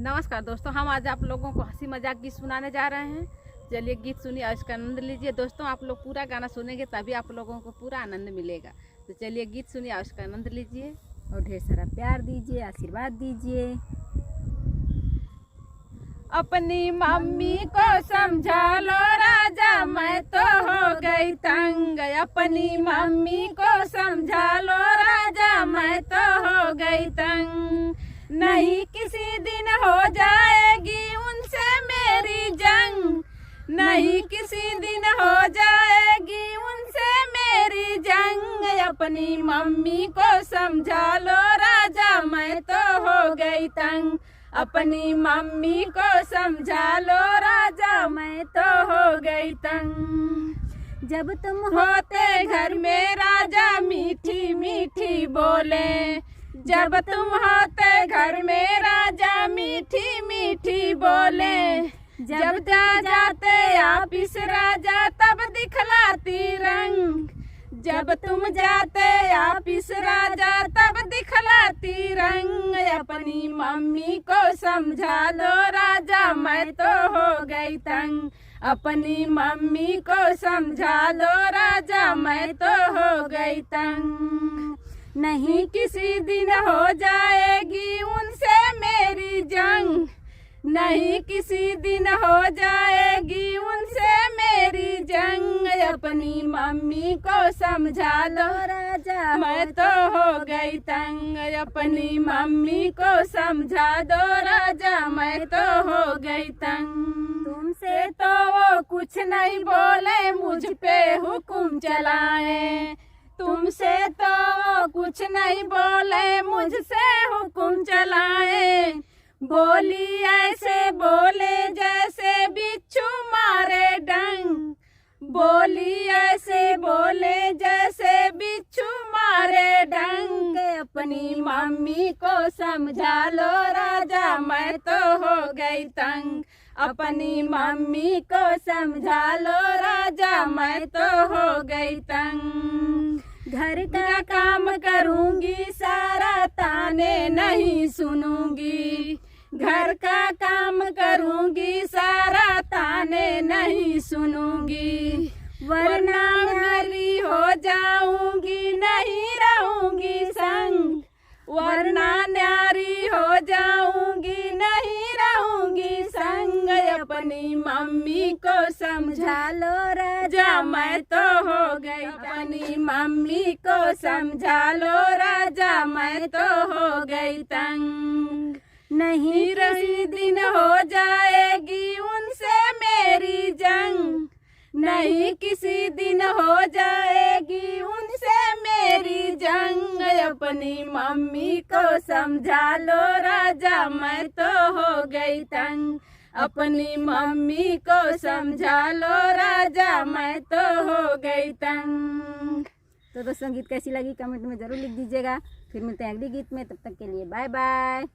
नमस्कार दोस्तों, हम आज आप लोगों को हंसी मजाक गीत सुनाने जा रहे हैं। चलिए गीत सुनिए और इसका आनंद लीजिए। दोस्तों आप लोग पूरा गाना सुनेंगे तभी आप लोगों को पूरा आनंद मिलेगा। तो चलिए गीत सुनिए और इसका आनंद लीजिए और ढेर सारा प्यार दीजिए, आशीर्वाद दीजिए। अपनी मम्मी को समझा लो राजा, मैं तो हो गई तंग। अपनी मम्मी को समझा लो राजा, मैं तो हो गई तंग। नहीं किसी दिन हो जाएगी उनसे मेरी जंग, नहीं किसी दिन हो जाएगी उनसे मेरी जंग। अपनी मम्मी को समझा लो राजा, मैं तो हो गई तंग। अपनी मम्मी को समझा लो राजा, मैं तो हो गई तंग। जब तुम होते घर में राजा मीठी मीठी बोले, जब तुम होते घर में राजा मीठी मीठी बोले। जब जा जाते ऑफिस राजा तब दिखलाती रंग, जब तुम जाते ऑफिस राजा तब दिखलाती रंग। अपनी मम्मी को समझा लो राजा, मैं तो हो गई तंग। अपनी मम्मी को समझा लो राजा, मैं तो हो गई तंग। नहीं किसी दिन हो जाएगी उनसे मेरी जंग, नहीं किसी दिन हो जाएगी उनसे मेरी जंग। अपनी मम्मी को समझा लो राजा, मैं तो हो गई तंग। अपनी मम्मी को समझा दो राजा, मैं तो हो गई तंग। तुमसे तो वो कुछ नहीं बोले, मुझ पे हुक्म चलाए। तुमसे तो वो कुछ नहीं बोले, मुझसे हुक्म चलाए। बोली ऐसे बोले जैसे बिच्छू मारे डंग, बोली ऐसे बोले जैसे बिच्छू मारे डंग। अपनी मम्मी को समझा लो राजा, मैं तो हो गई तंग। अपनी मम्मी को समझा लो राजा, मैं तो हो गई तंग। घर का काम करूंगी सारा, ताने नहीं सुनूंगी। घर का काम करूंगी सारा, ताने नहीं सुनूंगी। वरना नारी हो जाऊंगी, नहीं रहूंगी संग। वरना नारी हो जाऊंगी, नहीं रहूंगी संग। अपनी मम्मी को समझा लो राजा, मैं तो हो गई। अपनी मम्मी को समझा लो राजा, मैं तो हो गई तंग। नहीं रही दिन हो जाएगी उनसे मेरी जंग, नहीं किसी दिन हो जाएगी उनसे मेरी जंग। अपनी मम्मी को समझा लो राजा, मैं तो हो गई तंग। अपनी मम्मी को समझा लो राजा, मैं तो हो गई तंग। तो दोस्तों गीत कैसी लगी कमेंट में जरूर लिख दीजिएगा। फिर मिलते हैं अगली गीत में, तब तक के लिए बाय बाय।